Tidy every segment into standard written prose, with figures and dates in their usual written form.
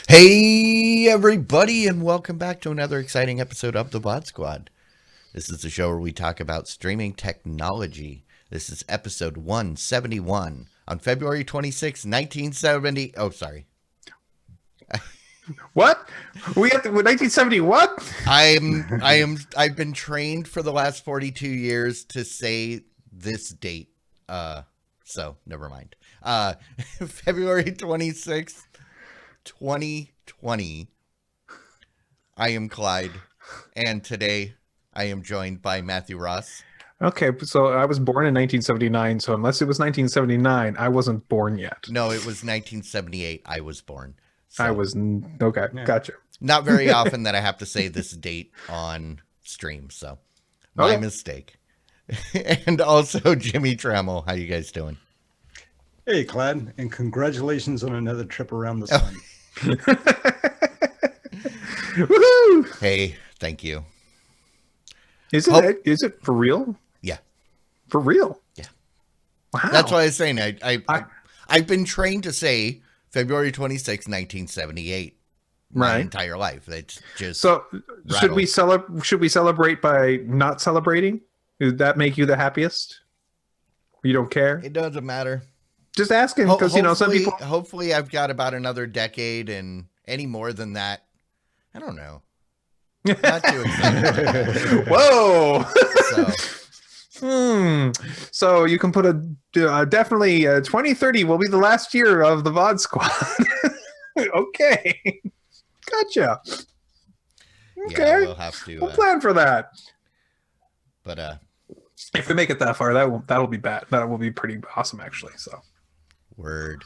Hey everybody, and welcome back to another exciting episode of the VOD Squad. This is the show where we talk about streaming technology. This is episode 171 on February 26, 1970. Oh, sorry. What? We have to 1970 what? I've been trained for the last 42 years to say this date. So never mind. February 26th, 2020. I am Clyde, and today I am joined by Matthew Ross. Okay, so I was born in 1979, so unless it was 1979, I wasn't born yet. No, it was 1978 I was born. So I was, okay, yeah. Gotcha. Not very often that I have to say this date on stream, so my mistake. And also Jimmy Trammell, how you guys doing? Hey, Clyde, and congratulations on another trip around the sun. Woohoo! Hey, thank you. Is it for real? Yeah. For real? Yeah. Wow. That's what I was saying. I've been trained to say February 26, 1978 my entire life. It's just so should we celebrate by not celebrating? Does that make you the happiest? You don't care? It doesn't matter. Just asking because some people. Hopefully, I've got about another decade, and any more than that, I don't know. Not too excited. Whoa. So you can put definitely 2030 will be the last year of the VOD Squad. Okay, gotcha. Okay, yeah, we'll plan for that. But if we make it that far, that'll be bad. That will be pretty awesome, actually. So. Word.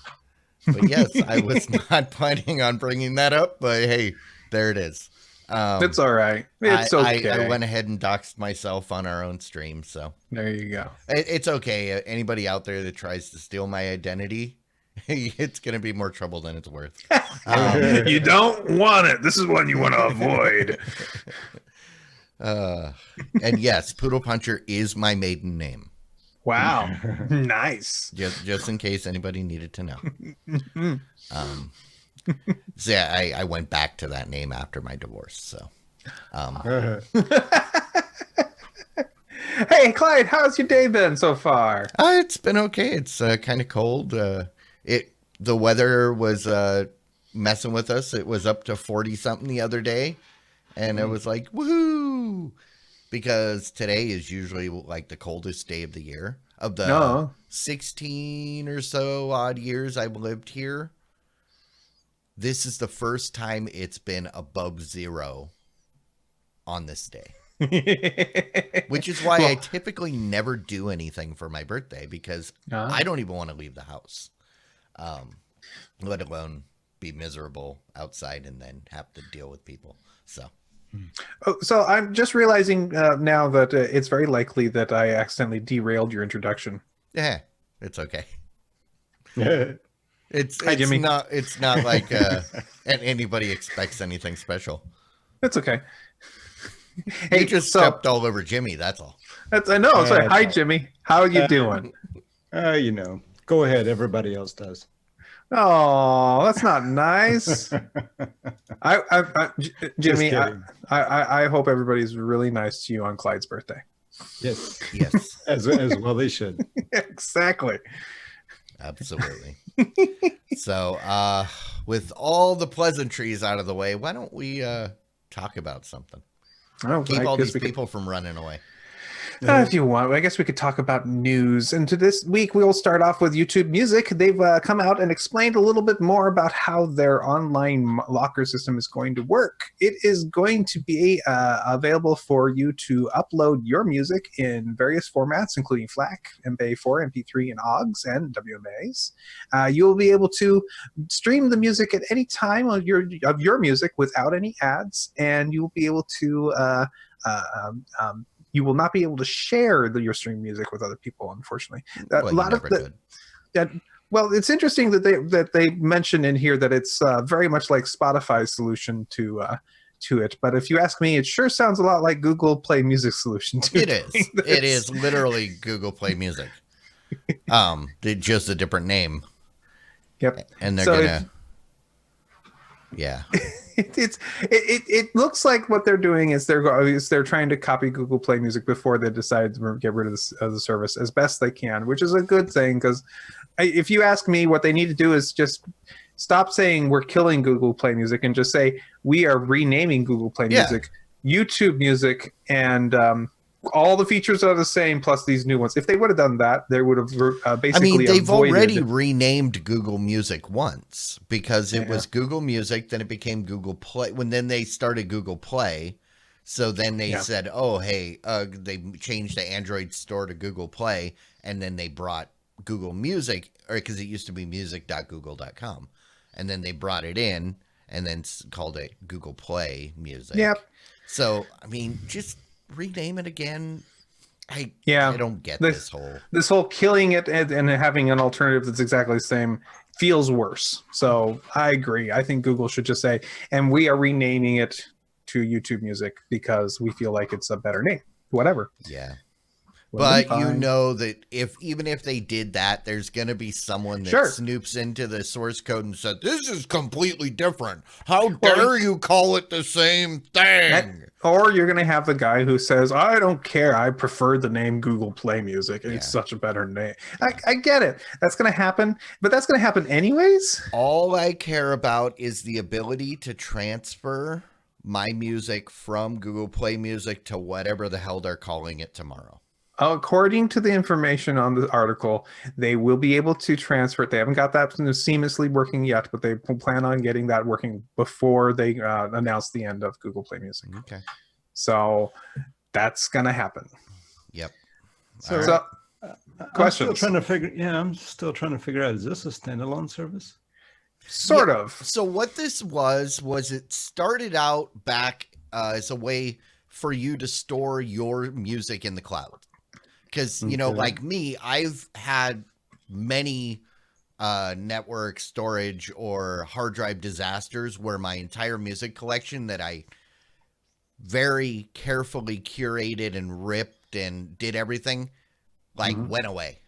But yes, I was not planning on bringing that up, but hey, there it is. It's all right. It's okay. I went ahead and doxed myself on our own stream, so there you go. It's okay. Anybody out there that tries to steal my identity, it's going to be more trouble than it's worth. You don't want it. This is one you want to avoid. And yes, Poodle Puncher is my maiden name. Wow. Nice. Just in case anybody needed to know. So yeah, I went back to that name after my divorce. So, Hey, Clyde, how's your day been so far? It's been okay. It's kind of cold. The weather was messing with us. It was up to 40 something the other day, and it was like woohoo, because today is usually like the coldest day of the year. Of the 16 or so odd years I've lived here, this is the first time it's been above zero on this day. Which is why I typically never do anything for my birthday, because I don't even want to leave the house, let alone be miserable outside and then have to deal with people. So I'm just realizing now that it's very likely that I accidentally derailed your introduction. Yeah, it's okay. Hi, Jimmy. It's not like anybody expects anything special. That's okay. Hey, you just stepped all over Jimmy. That's all. I know. It's like, hi, Jimmy. How are you doing? Go ahead. Everybody else does. Oh, that's not nice. Jimmy, I hope everybody's really nice to you on Clyde's birthday. Yes. As well they should. Exactly. Absolutely. So, with all the pleasantries out of the way, why don't we talk about something? Keep all these people from running away. If you want, I guess we could talk about news. And to this week, we'll start off with YouTube Music. They've come out and explained a little bit more about how their online locker system is going to work. It is going to be available for you to upload your music in various formats, including FLAC, MPEG-4, MP3, and OGGs, and WMAs. You'll be able to stream the music at any time of your music without any ads, and you'll be able to you will not be able to share your stream music with other people, unfortunately. Well, A lot of that. Well, it's interesting that they mention in here that it's very much like Spotify's solution to it. But if you ask me, it sure sounds a lot like Google Play Music solution to It is. It is literally Google Play Music. Just a different name. Yep. And they're gonna. Yeah. It looks like what they're doing is they're trying to copy Google Play Music before they decide to get rid of the service as best they can, which is a good thing, because if you ask me, what they need to do is just stop saying we're killing Google Play Music and just say we are renaming Google Play Music YouTube Music, and all the features are the same plus these new ones. If they would have done that, they would have basically. I mean, they've already avoided renamed Google Music once, because it was Google Music, then it became Google Play. Then they started Google Play, so then they said, "Oh, hey," they changed the Android store to Google Play, and then they brought Google Music, or because it used to be music.google.com, and then they brought it in and then called it Google Play Music. Yep. So I mean, just rename it again. I don't get this whole killing it and having an alternative that's exactly the same feels worse. So I agree. I think Google should just say, and we are renaming it to YouTube Music because we feel like it's a better name. Whatever. Yeah. Well, but you know that even if they did that, there's going to be someone that snoops into the source code and said, "This is completely different. How dare you call it the same thing?" Or you're going to have the guy who says, "I don't care. I prefer the name Google Play Music. It's such a better name." I get it. That's going to happen, but that's going to happen anyways. All I care about is the ability to transfer my music from Google Play Music to whatever the hell they're calling it tomorrow. According to the information on the article, they will be able to transfer it. They haven't got that seamlessly working yet, but they plan on getting that working before they announce the end of Google Play Music. Okay. So that's going to happen. Yep. So questions? I'm still trying to figure out, is this a standalone service? Sort of. So what this was it started out back as a way for you to store your music in the cloud. Because, like me, I've had many network storage or hard drive disasters where my entire music collection that I very carefully curated and ripped and did everything, went away.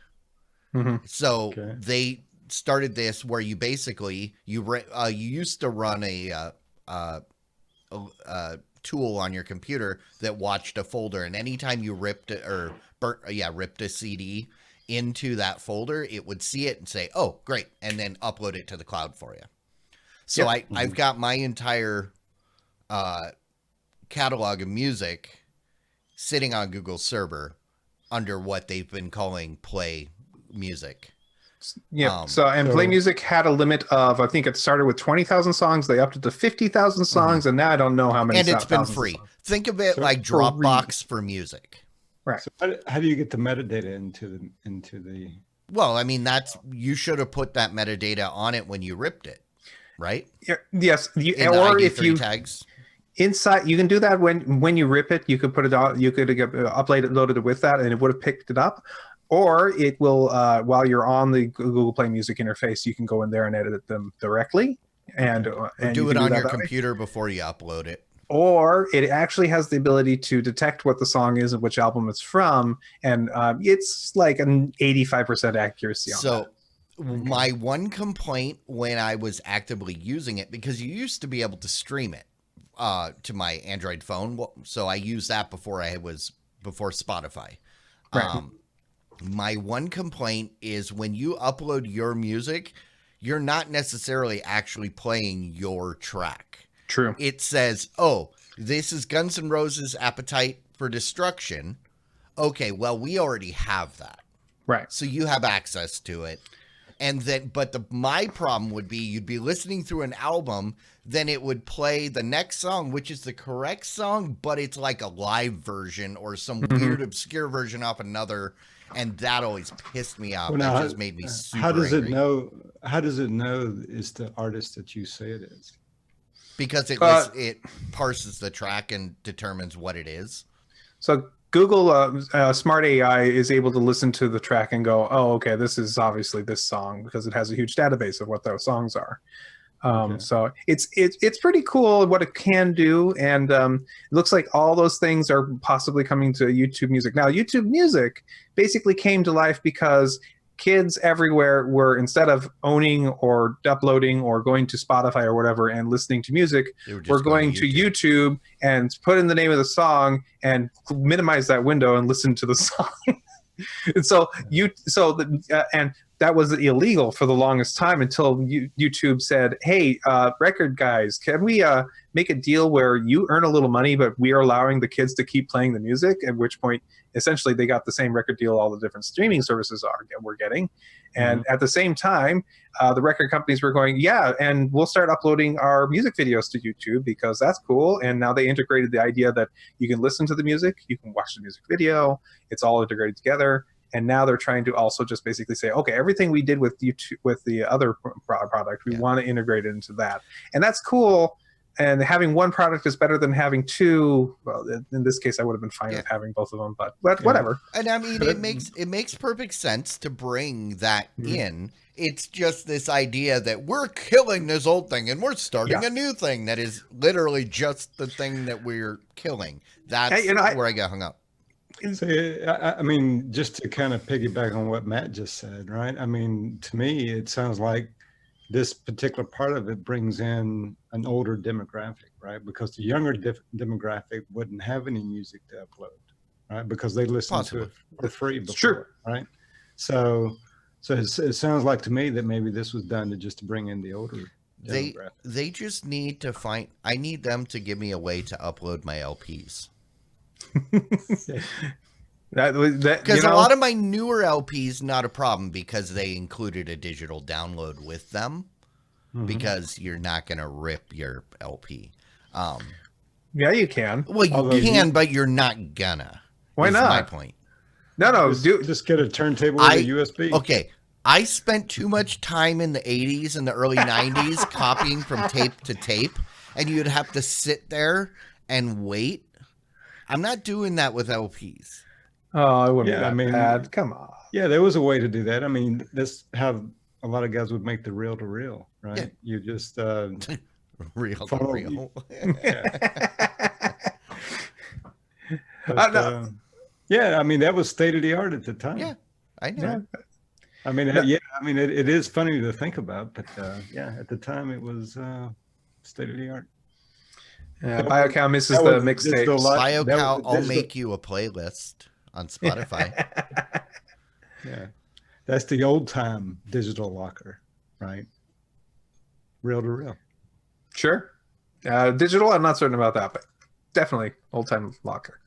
So they started this where you basically, you used to run a tool on your computer that watched a folder, and anytime you ripped it or ripped a CD into that folder, it would see it and say, "Oh, great," and then upload it to the cloud for you. So I've got my entire catalog of music sitting on Google's server under what they've been calling Play Music. Yeah. Play Music had a limit of, I think it started with 20,000 songs. They upped it to 50,000 songs, and now I don't know how many. And it's been free. Think of it like Dropbox for music. Right. So how do you get the metadata into the? Well, I mean, you should have put that metadata on it when you ripped it, right? Yes. Or if you tags. Inside, you can do that when you rip it. You could put it on. You could loaded it with that, and it would have picked it up. Or it will, while you're on the Google Play Music interface, you can go in there and edit them directly, and do it on your computer before you upload it. Or it actually has the ability to detect what the song is and which album it's from, and it's like an 85% accuracy on that. My one complaint when I was actively using it, because you used to be able to stream it to my Android phone, so I used that before Spotify. Right. My one complaint is when you upload your music, you're not necessarily actually playing your track. True. It says, "Oh, this is Guns N' Roses' Appetite for Destruction. okay, well, we already have that. Right. So you have access to it. And then, but my problem would be you'd be listening through an album, then it would play the next song, which is the correct song, but it's like a live version or some weird obscure version off another, and that always pissed me off. Well, That now, just made me super how does angry. it know? How does it know it's the artist that you say it is? Because it parses the track and determines what it is. So Google Smart AI is able to listen to the track and go, oh, okay, this is obviously this song, because it has a huge database of what those songs are. Okay. So it's pretty cool what it can do, and it looks like all those things are possibly coming to YouTube Music. Now, YouTube Music basically came to life because kids everywhere were, instead of owning or uploading or going to Spotify or whatever and listening to music, we're going to YouTube and put in the name of the song and minimize that window and listen to the song. And so and that was illegal for the longest time until YouTube said, hey, record guys, can we make a deal where you earn a little money, but we are allowing the kids to keep playing the music? At which point, essentially, they got the same record deal all the different streaming services we're getting. And at the same time, the record companies were going, yeah, and we'll start uploading our music videos to YouTube because that's cool. And now they integrated the idea that you can listen to the music, you can watch the music video, it's all integrated together. And now they're trying to also just basically say, okay, everything we did with YouTube, with the other product, we want to integrate it into that. And that's cool. And having one product is better than having two. Well, in this case, I would have been fine with having both of them, but whatever. And I mean, it makes perfect sense to bring that in. It's just this idea that we're killing this old thing and we're starting a new thing that is literally just the thing that we're killing. That's where I got hung up. So, I mean, just to kind of piggyback on what Matt just said, right? I mean, to me, it sounds like this particular part of it brings in an older demographic, right? Because the younger demographic wouldn't have any music to upload, right? Because they listen to it for free before, right? So it sounds like to me that maybe this was done to bring in the older demographic. They just need to I need them to give me a way to upload my LPs. Because a lot of my newer LPs, not a problem because they included a digital download with them, because you're not going to rip your LP. Yeah, you can. Well, you can, but you're not gonna. Why not? My point. No, just get a turntable with a USB. Okay, I spent too much time in the 80s and the early 90s copying from tape to tape, and you'd have to sit there and wait. I'm not doing that with LPs. Oh, it wouldn't be that bad. Come on. Yeah, there was a way to do that. I mean, that's how a lot of guys would make the reel to reel, right? Yeah. You just reel to reel. Yeah, I mean, that was state of the art at the time. Yeah, I know. Yeah. I mean, it is funny to think about, but at the time it was state of the art. Yeah, BioCow misses the mixtapes. BioCow, I'll make you a playlist on Spotify. Yeah, that's the old time digital locker, right? Reel to reel. Sure. Digital, I'm not certain about that, but definitely old time locker.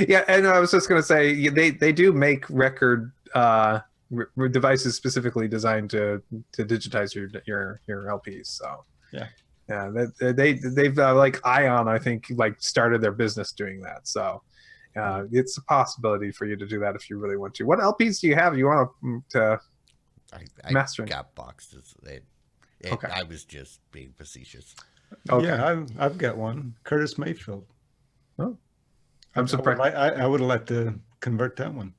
Yeah, and I was just going to say they do make record devices specifically designed to digitize your LPs. So yeah. Yeah, they've like Ion, I think, like started their business doing that. So it's a possibility for you to do that if you really want to. What LPs do you have? You want to master? I got boxes. Okay. I was just being facetious. Okay. Yeah, I've got one. Curtis Mayfield. Oh, I'm surprised. I would have liked to convert that one.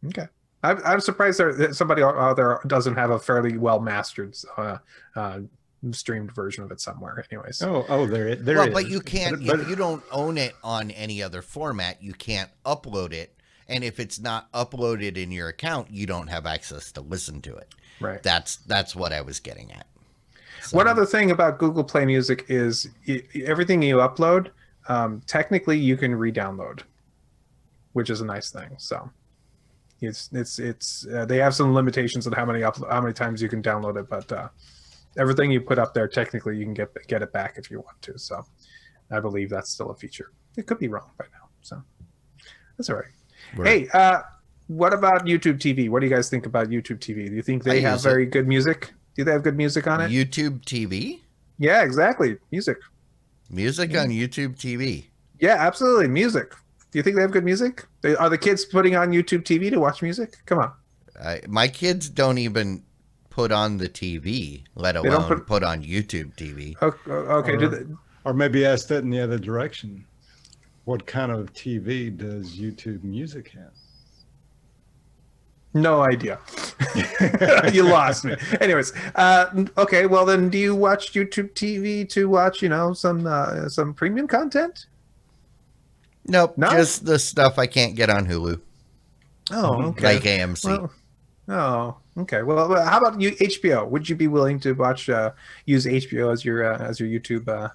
Okay. I'm surprised that somebody out there doesn't have a fairly well mastered streamed version of it somewhere. Anyways. Oh, there is. But you can't. If you don't own it on any other format, you can't upload it. And if it's not uploaded in your account, you don't have access to listen to it. Right. That's what I was getting at. So, one other thing about Google Play Music is everything you upload, technically you can re-download, which is a nice thing. So it's they have some limitations on how many times you can download it, but everything you put up there, technically you can get it back if you want to. So I believe that's still a feature. It could be wrong by now. So That's all right. We're- Hey, what about YouTube TV? What do you guys think about YouTube TV? Do you think they have use it. very good music? Do they have good music on it? YouTube TV? Yeah, exactly. Music. Music on YouTube TV. Yeah, absolutely. Music. Do you think they have good music? Are the kids putting on YouTube TV to watch music? Come on. My kids don't even put on the TV, let They don't alone put on YouTube TV. Okay. Or maybe ask that in the other direction. What kind of TV does YouTube Music have? No idea. You lost me. Anyways, okay. Well, then, do you watch YouTube TV to watch, some premium content? Nope, No? just the stuff I can't get on Hulu, Oh, okay. like AMC. Well, oh, okay. Well, how about you, HBO? Would you be willing to use HBO as your YouTube,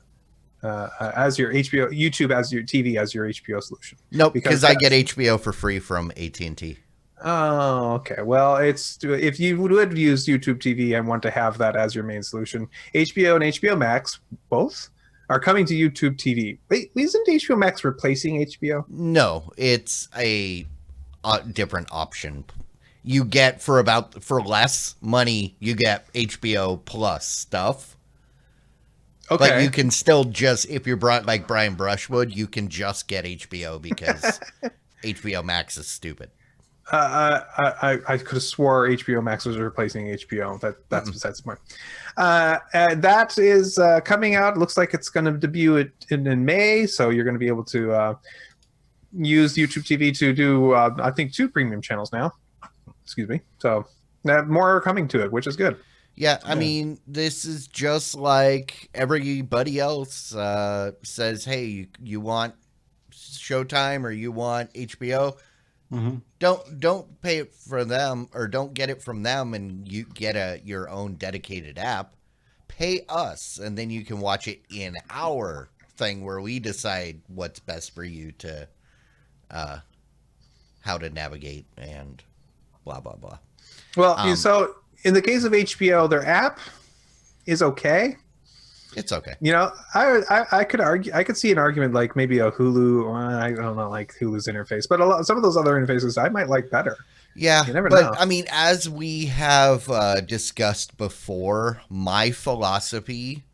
as your HBO, YouTube as your TV as your HBO solution? Nope, because I get that's- HBO for free from AT&T. Oh, okay. Well, if you would use YouTube TV and want to have that as your main solution, HBO and HBO Max both are coming to YouTube TV. Wait, isn't HBO Max replacing HBO? No, it's a different option. You get for less money, you get HBO Plus stuff. Okay. But you can still just, if you're like Brian Brushwood, you can just get HBO because HBO Max is stupid. I could have swore HBO Max was replacing HBO. That's besides the point. That is coming out. Looks like it's going to debut in May, so you're going to be able to use YouTube TV to do I think 2 premium channels now. Excuse me. So more are coming to it, which is good. Yeah, I mean, this is just like everybody else says, hey, you want Showtime or you want HBO? Mm-hmm. Don't pay it for them, or don't get it from them and you get your own dedicated app. Pay us, and then you can watch it in our thing where we decide what's best for you to how to navigate and blah blah blah. Well, so in the case of HBO, their app is okay. It's okay. I could argue. I could see an argument like maybe a Hulu. I don't know, like Hulu's interface, but some of those other interfaces I might like better. Yeah, You never but know. I mean, as we have discussed before, my philosophy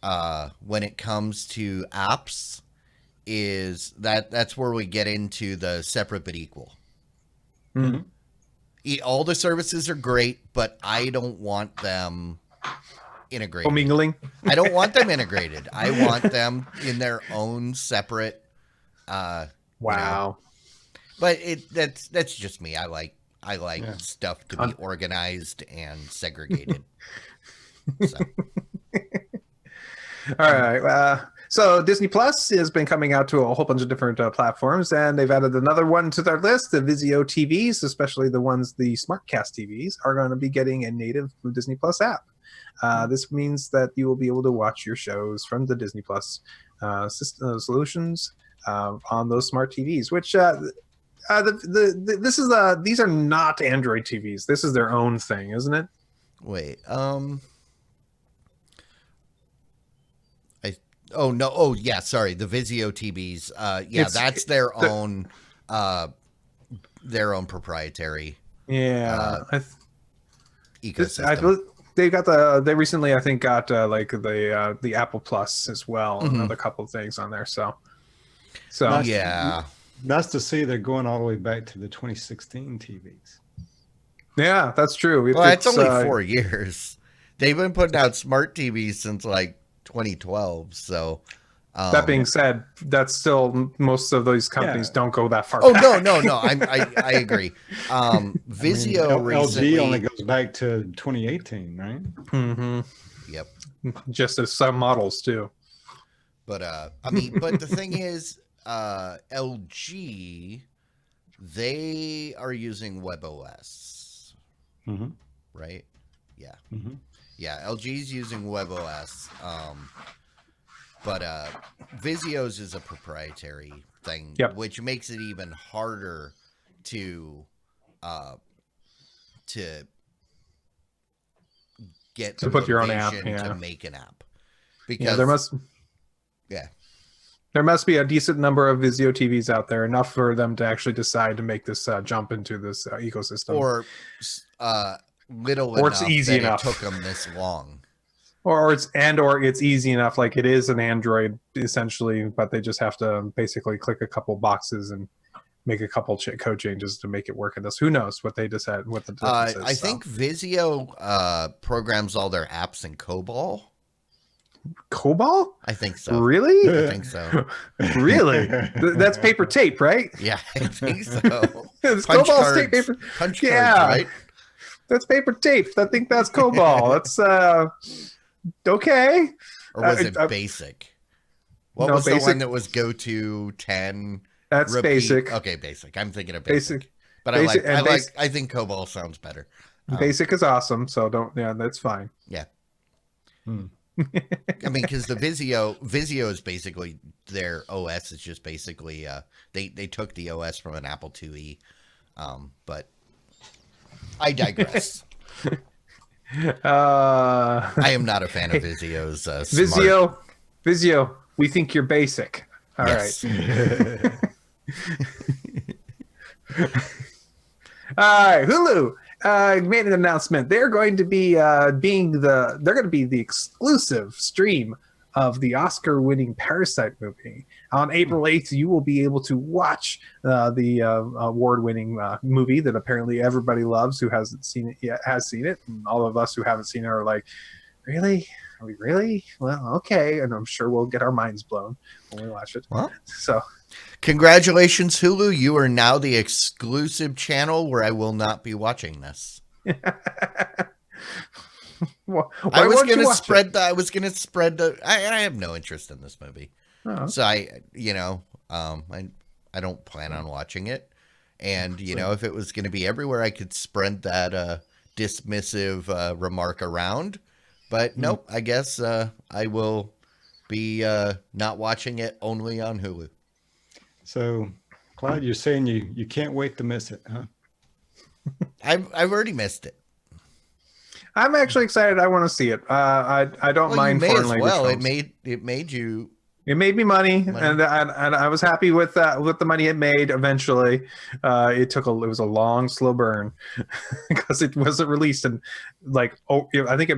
when it comes to apps is that's where we get into the separate but equal. Mhm. All the services are great, but I don't want them integrated. Commingling. I don't want them integrated. I want them in their own separate. Wow. But that's just me. I like stuff to be Con- organized and segregated. So. All right. So Disney Plus has been coming out to a whole bunch of different platforms, and they've added another one to their list. The Vizio TVs, especially the SmartCast TVs, are going to be getting a native Disney Plus app. This means that you will be able to watch your shows from the Disney Plus solutions on those smart TVs. Which these are not Android TVs. This is their own thing, isn't it? Wait. Oh no. Oh yeah. Sorry. The Vizio TVs. Yeah, that's their own proprietary. Yeah. ecosystem. They recently, I think, got like the Apple Plus as well, and another couple of things on there. So Nice. Yeah. Nice to see they're going all the way back to the 2016 TVs. yeah, that's true. Well, it's only 4 years. They've been putting out smart TVs since like 2012. So That being said, that's still most of those companies don't go that far. Oh back. no! I agree. Vizio recently. LG only goes back to 2018, right? Mm-hmm. Yep. Just as some models too. But I mean, but the thing is, LG, they are using WebOS, Mm-hmm. right? Yeah. Mm-hmm. Yeah, LG's using WebOS. But Vizio's is a proprietary thing, which makes it even harder to get to put your own app to make an app. Because there must. Yeah. There must be a decent number of Vizio TVs out there, enough for them to actually decide to make this jump into this ecosystem. Or little Or it's enough easy that enough. it took them this long. Or it's easy enough, like it is an Android essentially, but they just have to basically click a couple boxes and make a couple code changes to make it work in this. Who knows what they decide, what the difference is. I think Vizio programs all their apps in COBOL. COBOL? I think so. Really? I think so. Really? That's paper tape, right? Yeah, I think so. It's Punch COBOL cards, tape paper. punch Yeah. cards, right? That's paper tape. I think that's COBOL. That's okay. Or was it I- basic? What No, was the basic. one that was go to 10? That's repeat? basic. Okay, basic. I'm thinking of basic. Basic. But Basic and I think COBOL sounds better. Basic is awesome, so don't. Yeah, that's fine. Yeah. Hmm. I mean, because the Vizio is basically their OS is just basically they took the OS from an Apple IIe, but I digress. I am not a fan of Vizio's Vizio, we think you're basic. All right. All right, Hulu made an announcement. They're going to be the exclusive stream of the Oscar-winning Parasite movie. On April 8th, you will be able to watch the award-winning movie that apparently everybody loves who hasn't seen it yet, has seen it. And all of us who haven't seen it are like, really? Are we really? Well, okay. And I'm sure we'll get our minds blown when we watch it. Well, So, congratulations, Hulu. You are now the exclusive channel where I will not be watching this. well, I was won't you gonna watch it? I was gonna spread the. I have no interest in this movie, Oh, so I don't plan on watching it. And if it was gonna be everywhere, I could spread that dismissive remark around. But nope, I guess I will be not watching it, only on Hulu. So, Clyde, you're saying you can't wait to miss it, huh? I've already missed it. I'm actually excited. I want to see it. I don't Well, mind you may foreign as language well. films. It made you. It made me money, Money. and I was happy with the money it made. Eventually, it was a long, slow burn because it wasn't released, and I think it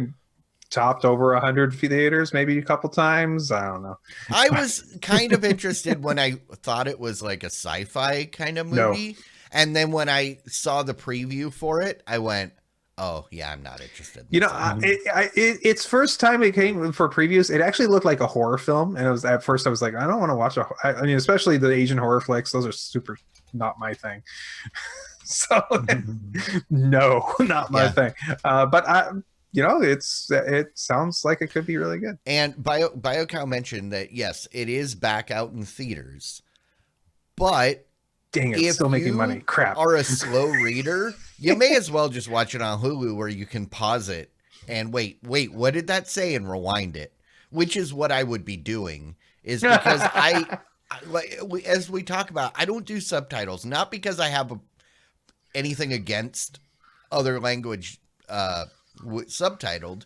topped over 100 theaters, maybe a couple times. I don't know. I was kind of interested when I thought it was like a sci-fi kind of No. movie, and then when I saw the preview for it, I went, "Oh yeah, I'm not interested." in this." Its first time it came for previews, it actually looked like a horror film, and it was at first I was like, I don't want to watch I mean, especially the Asian horror flicks; those are super not my thing. So, no, not my Yeah. thing. But it sounds like it could be really good. And BioCow mentioned that yes, it is back out in theaters, but Dang it, if still making you money. Crap. are a slow reader, you may as well just watch it on Hulu, where you can pause it and wait, what did that say, and rewind it, which is what I would be doing. Is because as we talk about, I don't do subtitles, not because I have anything against other language subtitled.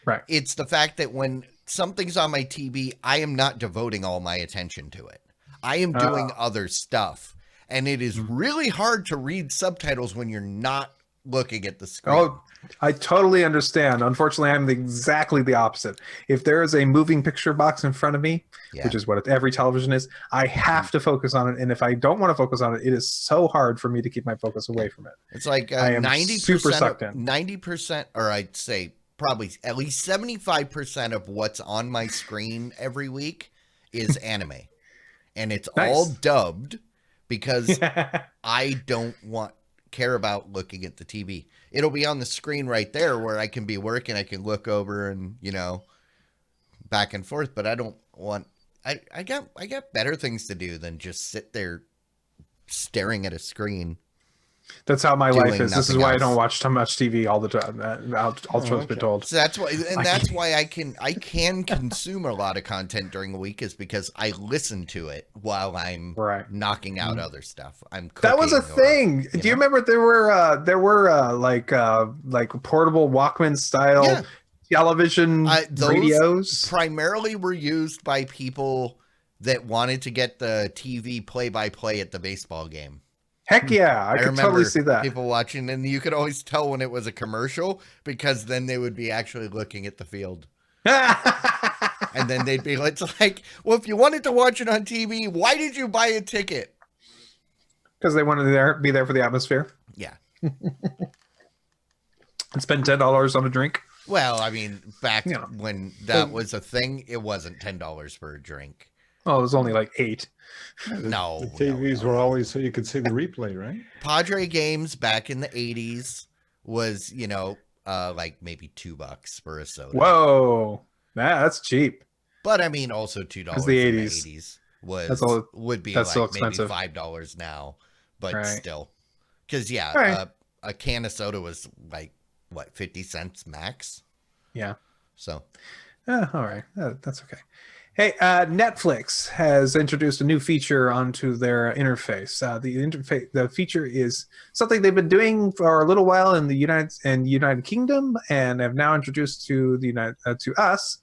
Right. It's the fact that when something's on my TV, I am not devoting all my attention to it. I am doing other stuff. And it is really hard to read subtitles when you're not looking at the screen. Oh, I totally understand. Unfortunately, I'm exactly the opposite. If there is a moving picture box in front of me, Yeah. which is what every television is, I have to focus on it. And if I don't want to focus on it, it is so hard for me to keep my focus away from it. It's like I am 90%, super sucked in. 90%, or I'd say probably at least 75% of what's on my screen every week is anime. And it's Nice. all dubbed because I don't care about looking at the TV. It'll be on the screen right there where I can be working. I can look over and, back and forth, but I don't want, I got better things to do than just sit there staring at a screen. That's how my life Doing is. This is nothing why I else. don't watch too much TV all the time. I'll be told. So that's why, and that's why I can consume a lot of content during the week, is because I listen to it while I'm Right. knocking out other stuff. I'm That was a cooking or, thing. Do you remember there were like portable Walkman style Yeah. television Those radios? primarily were used by people that wanted to get the TV play-by-play at the baseball game. Heck yeah, I could remember totally see that. people watching, and you could always tell when it was a commercial because then they would be actually looking at the field. And then they'd be it's like, well, if you wanted to watch it on TV, why did you buy a ticket? Because they wanted to be there for the atmosphere. Yeah. And spend $10 on a drink. Well, I mean, back Yeah. when that was a thing, it wasn't $10 for a drink. Oh, it was only like $8. No. The TVs were always so you could see the replay, right? Padre games back in the 80s was, like maybe $2 for a soda. Whoa. That's cheap. But I mean, also $2 the in 80s. the 80s That's all- would be that's like so maybe expensive. $5 now, but Right. still. Because, yeah, Right. a can of soda was like, what, 50 cents max? Yeah. So, All right. That's okay. Hey, Netflix has introduced a new feature onto their interface. The feature is something they've been doing for a little while in the United Kingdom, and have now introduced to to us.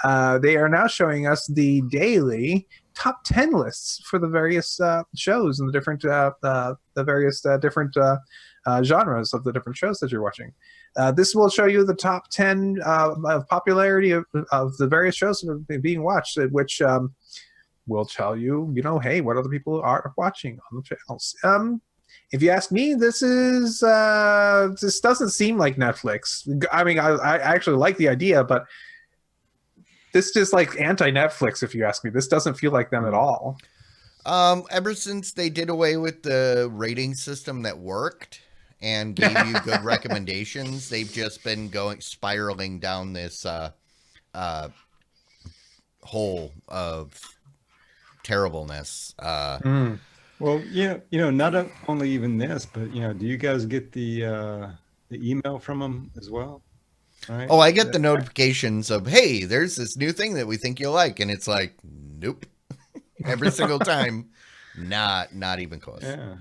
They are now showing us the daily top 10 lists for the various shows and the different different genres of the different shows that you're watching. This will show you the top 10 of popularity of the various shows that are being watched, which will tell you, hey, what other people are watching on the channels. If you ask me, this doesn't seem like Netflix. I mean, I actually like the idea, but this is like anti-Netflix, if you ask me. This doesn't feel like them at all. ever since they did away with the rating system that worked and gave you good recommendations, they've just been spiraling down this hole of terribleness. Well, not only even this, but do you guys get the email from them as well? Right? Oh, I get the notifications of, hey, there's this new thing that we think you'll like, and it's like, nope, every single time, not even close. Yeah.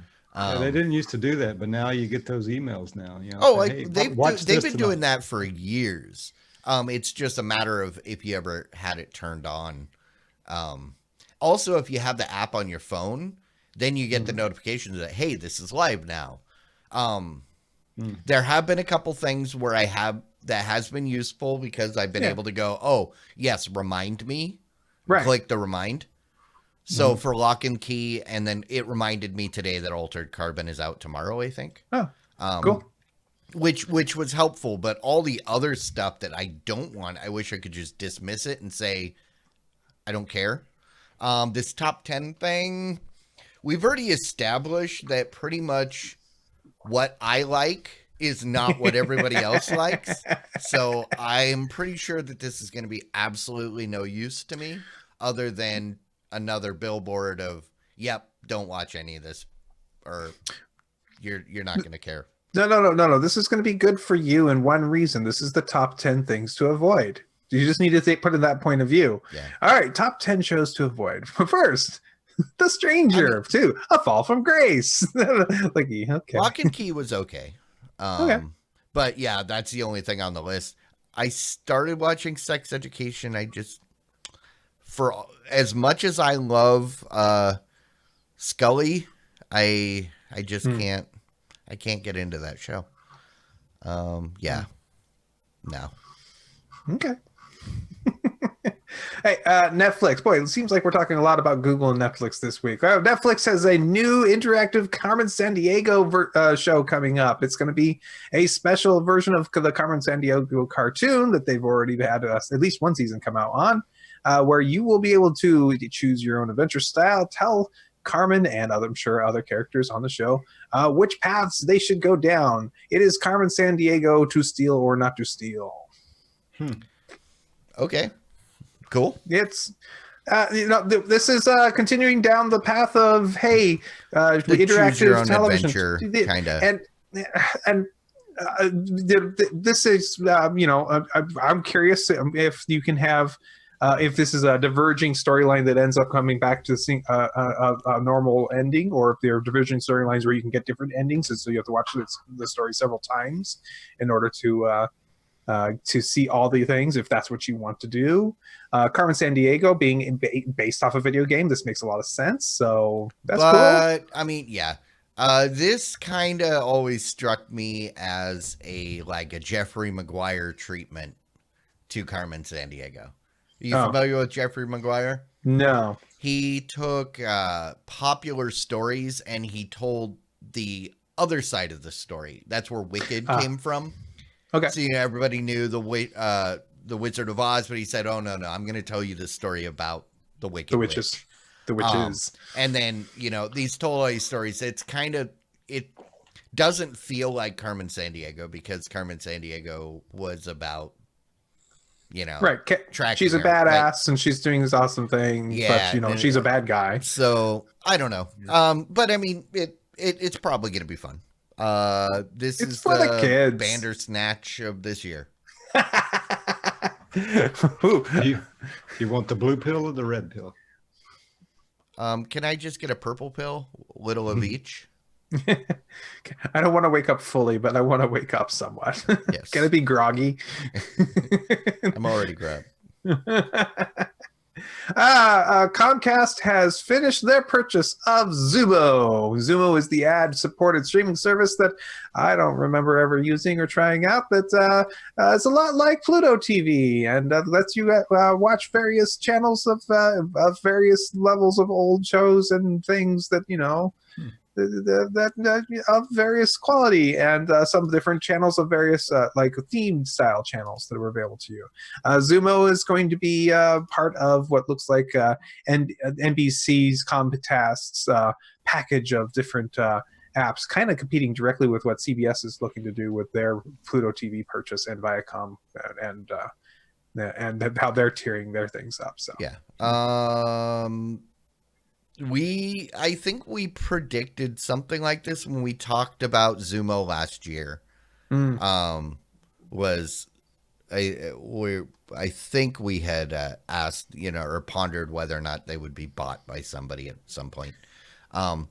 They didn't used to do that, but now you get those emails now. Hey, they've been doing that for years. It's just a matter of if you ever had it turned on. Also, if you have the app on your phone, then you get the notifications that, hey, this is live now. There have been a couple things where that has been useful because I've been able to go, oh, yes, remind me. Right. Click the remind. So for Lock and Key, and then it reminded me today that Altered Carbon is out tomorrow, I think. Oh, cool. Which was helpful, but all the other stuff that I don't want, I wish I could just dismiss it and say, I don't care. This top 10 thing, we've already established that pretty much what I like is not what everybody else likes. So I'm pretty sure that this is going to be absolutely no use to me other than another billboard of, yep, don't watch any of this, or you're not going to care. No. This is going to be good for you, and one reason. This is the top 10 things to avoid. You just need to put in that point of view. Yeah. All right, top 10 shows to avoid. First, The Stranger. 2, A Fall from Grace. Okay. Lock and Key was okay. Okay. But yeah, that's the only thing on the list. I started watching Sex Education. For as much as I love Scully, I just can't get into that show. Yeah. No. Okay. Hey, Netflix. Boy, it seems like we're talking a lot about Google and Netflix this week. Netflix has a new interactive Carmen Sandiego show coming up. It's going to be a special version of the Carmen Sandiego cartoon that they've already had at least one season come out on, where you will be able to choose your own adventure style, tell Carmen and I'm sure other characters on the show which paths they should go down. It is Carmen Sandiego, to steal or not to steal. Okay. Cool. It's this is continuing down the path of interactive television kind of, and this is I'm curious if you can have if this is a diverging storyline that ends up coming back to a normal ending, or if there are diverging storylines where you can get different endings, and so you have to watch the story several times in order to to see all the things if that's what you want to do. Carmen San Diego being based off a video game, this makes a lot of sense. So that's cool. But I mean, yeah. This kind of always struck me as a Jeffrey Maguire treatment to Carmen San Diego. Are you familiar with Jeffrey Maguire? No. He took popular stories and he told the other side of the story. That's where Wicked came from. Okay. So everybody knew the Wizard of Oz, but he said, "Oh no, I'm going to tell you the story about the Wicked Witch." The witches. And then, these told all these stories. It's kind of, it doesn't feel like Carmen San Diego because Carmen San Diego was about, right. She's a badass and she's doing this awesome thing. Yeah, but she's a bad guy. So I don't know. But I mean, it's probably going to be fun. This is for the kids. Bandersnatch of this year. You want the blue pill or the red pill? Can I just get a purple pill? Little of each? I don't want to wake up fully, but I want to wake up somewhat. Yes. Can it be groggy? I'm already grabbed. Comcast has finished their purchase of Zumo. Zumo is the ad-supported streaming service that I don't remember ever using or trying out. That it's a lot like Pluto TV and lets you watch various channels of various levels of old shows and things that of various quality, and some different channels of various themed style channels that are available to you. Zumo is going to be part of what looks like NBC's Comcast's package of different apps, kind of competing directly with what CBS is looking to do with their Pluto TV purchase and Viacom and how they're tiering their things up. So yeah. I think we predicted something like this when we talked about Zumo last year. I think we had asked, or pondered whether or not they would be bought by somebody at some point. I'm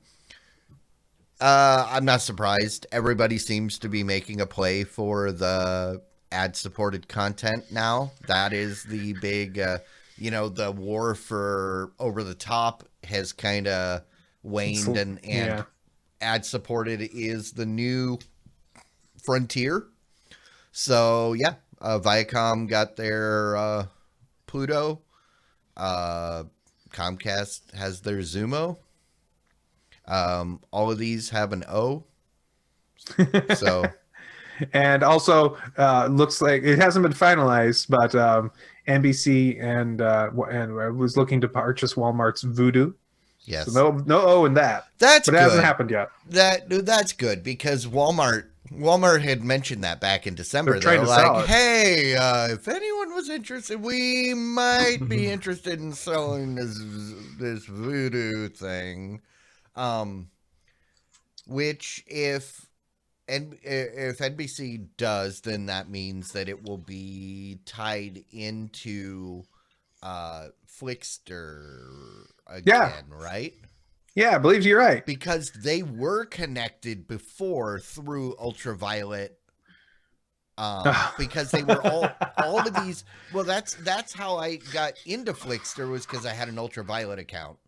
not surprised. Everybody seems to be making a play for the ad-supported content now. That is the big, the war for over-the-top has kind of waned, and ad-supported is the new frontier. So, yeah, Viacom got their Pluto. Comcast has their Zumo. All of these have an O. So, and also looks like it hasn't been finalized, but NBC and was looking to purchase Walmart's Voodoo. Yes. So no O in that. But it hasn't happened yet. That's good because Walmart had mentioned that back in December. They're like, hey, if anyone was interested, we might be interested in selling this Voodoo thing. Which if NBC does, then that means that it will be tied into Flickster again, right? Yeah, I believe you're right. Because they were connected before through Ultraviolet. Because they were all of these. Well, that's how I got into Flickster, was because I had an Ultraviolet account.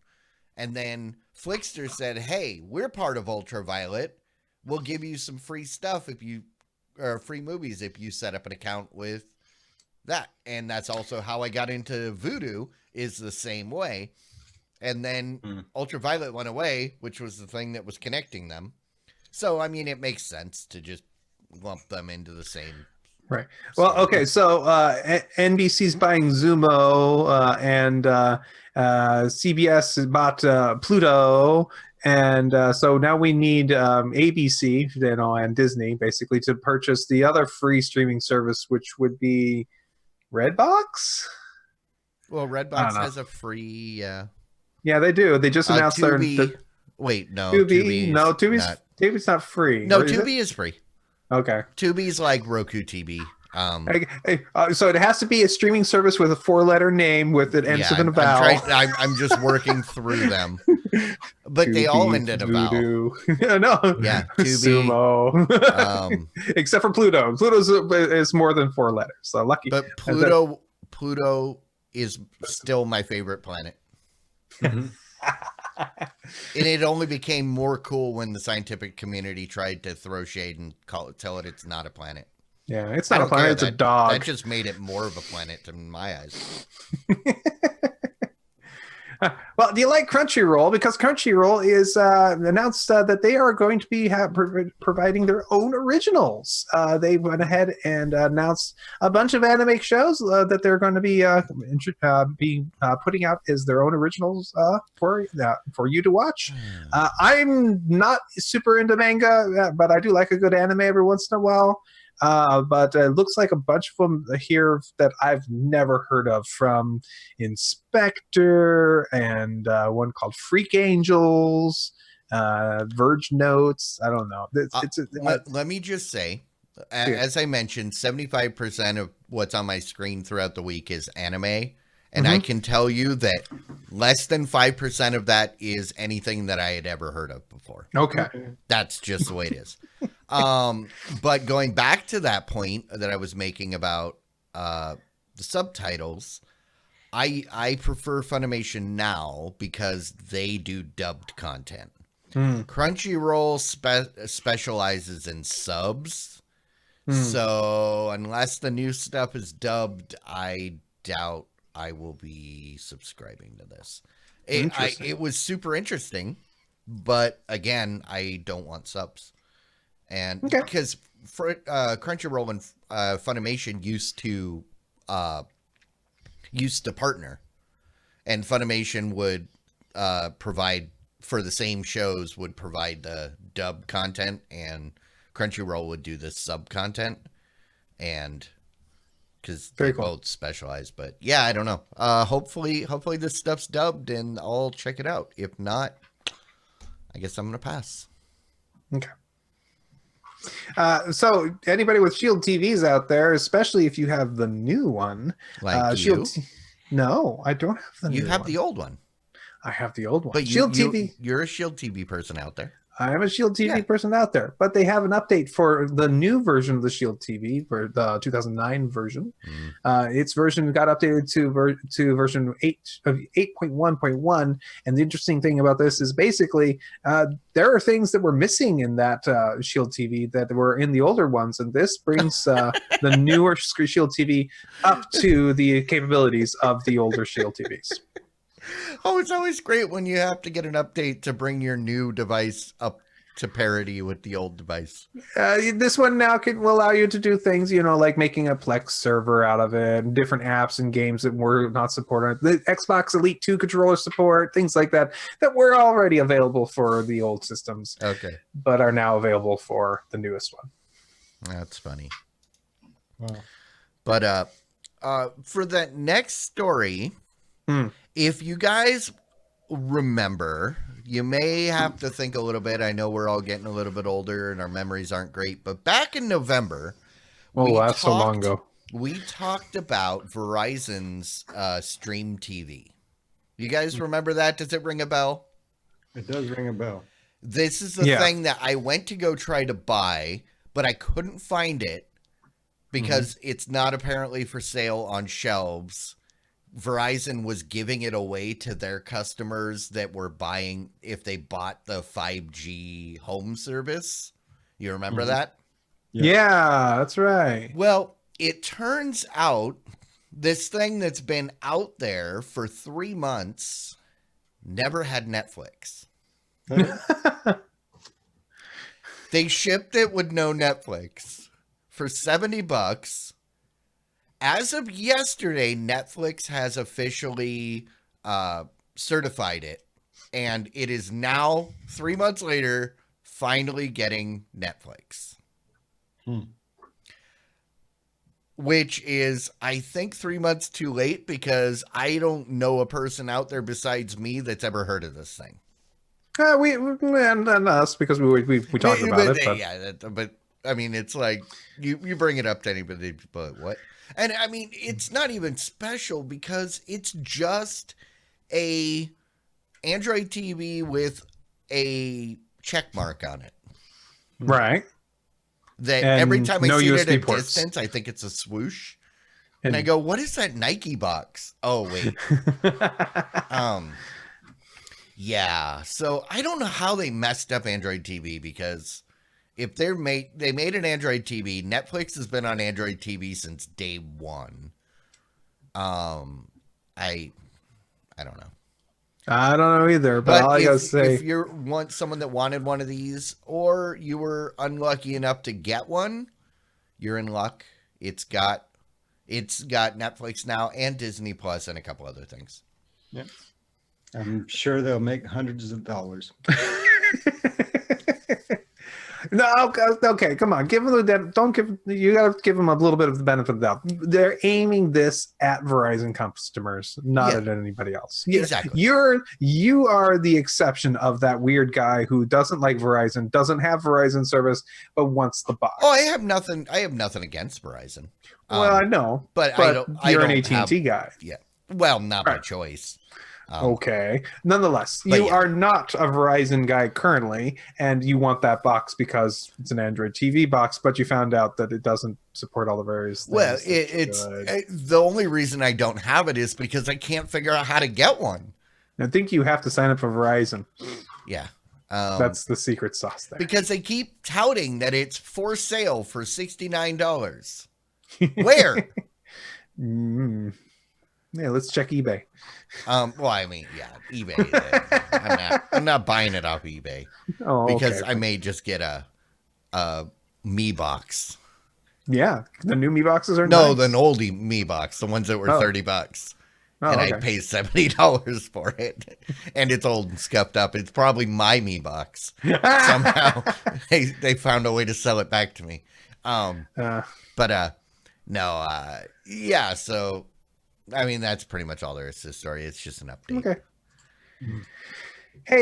And then Flickster said, hey, we're part of Ultraviolet. We'll give you some free stuff or free movies if you set up an account with that. And that's also how I got into Voodoo, is the same way. And then Ultraviolet went away, which was the thing that was connecting them. So, I mean, it makes sense to just lump them into the same. Right. Well, okay. So NBC's buying Zumo, and CBS bought Pluto. And so now we need ABC, and Disney, basically, to purchase the other free streaming service, which would be Redbox? Well, Redbox has a free... Yeah, they do. They just announced their... Wait, no. Tubi? No, Tubi's not free. No, Tubi is free. Okay. Tubi's like Roku TV. So it has to be a streaming service with a 4-letter name with it ends Yeah, with a I'm vowel. trying. I'm just working through them, but they all end in a vowel. No, Yeah, to be. sumo. Except for Pluto. Pluto's is more than 4 letters. So lucky. But Pluto is still my favorite planet. Mhm. And it only became more cool when the scientific community tried to throw shade and tell it it's not a planet. Yeah, it's I not a don't planet, care. it's a dog. That just made it more of a planet in my eyes. Well, do you like Crunchyroll? Because Crunchyroll is announced that they are going to be providing their own originals. They went ahead and announced a bunch of anime shows that they're going to be putting out as their own originals for you to watch. I'm not super into manga, but I do like a good anime every once in a while. But it looks like a bunch of them here that I've never heard of, from Inspector and one called Freak Angels, Verge Notes. I don't know. Let me just say, as I mentioned, 75% of what's on my screen throughout the week is anime. And I can tell you that less than 5% of that is anything that I had ever heard of before. Okay. That's just the way it is. But going back to that point that I was making about the subtitles, I prefer Funimation now because they do dubbed content. Crunchyroll specializes in subs. So unless the new stuff is dubbed, I doubt I will be subscribing to this. It was super interesting, but again, I don't want subs. And because Crunchyroll and Funimation used to partner, and Funimation would provide for the same shows, would provide the dub content, and Crunchyroll would do the sub content, and because they both specialize. But yeah, I don't know. Hopefully this stuff's dubbed and I'll check it out. If not, I guess I'm gonna pass. Okay. So anybody with Shield TVs out there, especially if you have the new one, like Shield. No, I don't have the new one. You have the old one. I have the old one. But Shield TV. You're a Shield TV person out there. I am a Shield TV person out there, but they have an update for the new version of the Shield TV, for the 2009 version. Its version got updated to version 8.1.1, and the interesting thing about this is basically there are things that were missing in that Shield TV that were in the older ones, and this brings the newer Shield TV up to the capabilities of the older Shield TVs. Oh, it's always great when you have to get an update to bring your new device up to parity with the old device. This one now will allow you to do things, like making a Plex server out of it, and different apps and games that were not supported. The Xbox Elite 2 controller support, things like that were already available for the old systems. Okay. But are now available for the newest one. That's funny. Wow. But for that next story, if you guys remember, you may have to think a little bit. I know we're all getting a little bit older and our memories aren't great, but back in November, so long ago. We talked about Verizon's Stream TV. You guys remember that? Does it ring a bell? It does ring a bell. This is the thing that I went to go try to buy, but I couldn't find it because it's not apparently for sale on shelves. Verizon was giving it away to their customers that were buying if they bought the 5G home service. You remember that? Yeah, that's right. Well, it turns out this thing that's been out there for 3 months never had Netflix. They shipped it with no Netflix for $70. As of yesterday, Netflix has officially certified it, and it is now 3 months later finally getting Netflix. Which is, I think, 3 months too late because I don't know a person out there besides me that's ever heard of this thing. We and us, because we talked about it. But I mean, it's like you bring it up to anybody, but what? And I mean, it's not even special because it's just a Android TV with a check mark on it. Right. That And every time I no see it at USB a ports. distance, I think it's a swoosh. And I go, what is that Nike box? Oh, wait. Yeah. So I don't know how they messed up Android TV because if they made an Android TV, Netflix has been on Android TV since day one. I don't know. I don't know either, but all I gotta say, if you want someone that wanted one of these, or you were unlucky enough to get one, you're in luck. It's got Netflix now and Disney Plus and a couple other things. Yeah. I'm sure they'll make hundreds of dollars. no, okay, come on, give them you gotta give them a little bit of the benefit of the doubt. They're aiming this at Verizon customers, not Yeah. at anybody else. Exactly. You are the exception of that weird guy who doesn't like Verizon, doesn't have Verizon service, but wants the box. Oh, I have nothing against Verizon. Well, I know, but you're an don't AT&T guy. Yeah. Well, not by Right. choice. Okay. Nonetheless, but you yeah. are not a Verizon guy currently, and you want that box because it's an Android TV box, but you found out that it doesn't support all the various things. Well, that the only reason I don't have it is because I can't figure out how to get one. I think you have to sign up for Verizon. Yeah. That's the secret sauce there. Because they keep touting that it's for sale for $69. Where? Yeah, let's check eBay. Well, I mean, yeah, eBay. I'm not buying it off eBay because I may just get a Me box. Yeah, the new Me boxes are no, nice. the old Me box, the ones that were $30. And I paid $70 for it, and it's old and scuffed up. It's probably my Me box. Somehow they found a way to sell it back to me. Yeah. So, I mean, that's pretty much all there is to the story. It's just an update. Okay. Hey,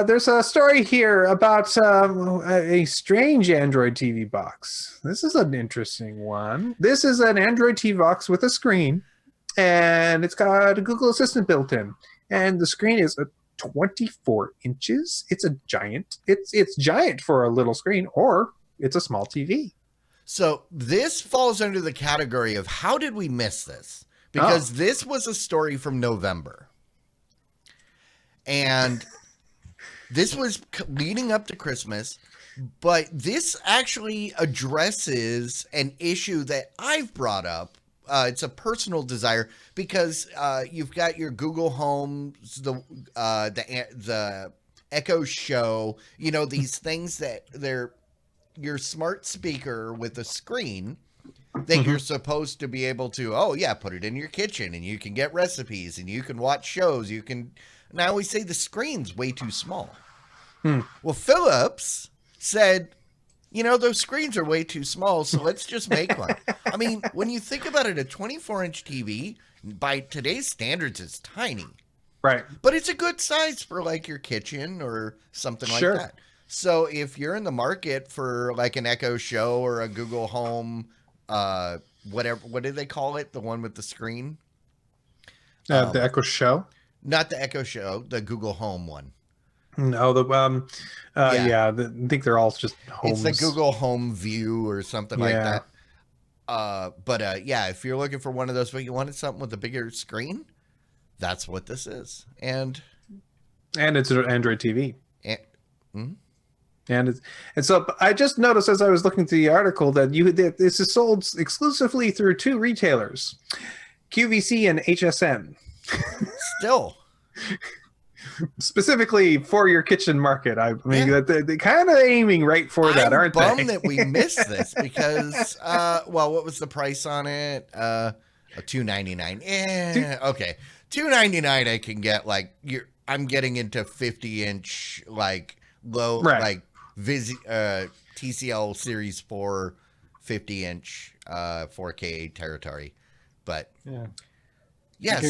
there's a story here about a strange Android TV box. This is an interesting one. This is an Android TV box with a screen, and it's got a Google Assistant built in. And the screen is 24 inches. It's a giant. It's giant for a little screen, or it's a small TV. So this falls under the category of how did we miss this? Because this was a story from November. And this was leading up to Christmas, but this actually addresses an issue that I've brought up. It's a personal desire because you've got your Google Home, the Echo Show, these things that they're your smart speaker with a screen that you're supposed to be able to, put it in your kitchen and you can get recipes and you can watch shows. And I always say the screen's way too small. Well, Philips said, those screens are way too small, so let's just make one. I mean, when you think about it, a 24-inch TV, by today's standards, is tiny. Right. But it's a good size for, like, your kitchen or something like that. So if you're in the market for, like, an Echo Show or a Google Home, whatever, what do they call it? The one with the screen? The Echo Show? Not the Echo Show, the Google Home one. No, I think they're all just homes. It's the Google Home View or something like that. If you're looking for one of those, but you wanted something with a bigger screen, that's what this is. And it's an Android TV. And so I just noticed as I was looking through the article that this is sold exclusively through two retailers, QVC and HSN. Still. Specifically for your kitchen market. I mean, they're kind of aiming right for that, aren't they? I'm bummed that we missed this because, what was the price on it? $299. Okay. $299 I can get, like, I'm getting into 50-inch, like, low, like, TCL Series 4 50-inch 4K territory. But Yes,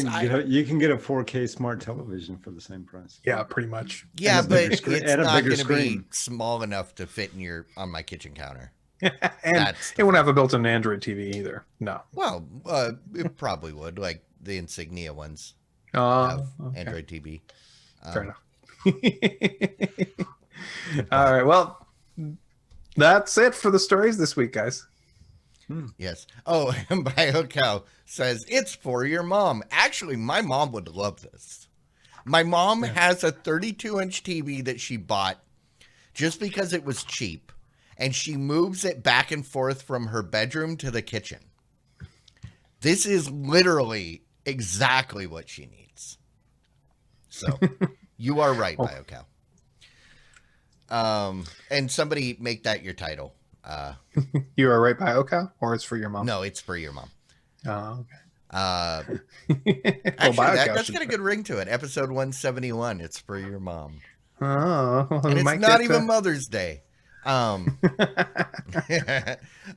you can get a 4K smart television for the same price. Yeah, pretty much. yeah, a but bigger it's screen- and a not bigger going to be screen. small enough to fit on my kitchen counter. And That's it won't have a built-in Android TV either. No. Well, it probably would, like the Insignia ones have Okay. Android TV. Fair enough. All right. Well, that's it for the stories this week, guys. Yes. Oh, and BioCow says it's for your mom. Actually, my mom would love this. My mom has a 32-inch TV that she bought just because it was cheap, and she moves it back and forth from her bedroom to the kitchen. This is literally exactly what she needs. So, you are right, BioCow. And somebody make that your title. You are right by Oka, or it's for your mom? No, it's for your mom. Oh, okay. Actually, BioCow that's should- got a good ring to it. Episode 171. It's for your mom. Oh, And it's not even Mother's Day.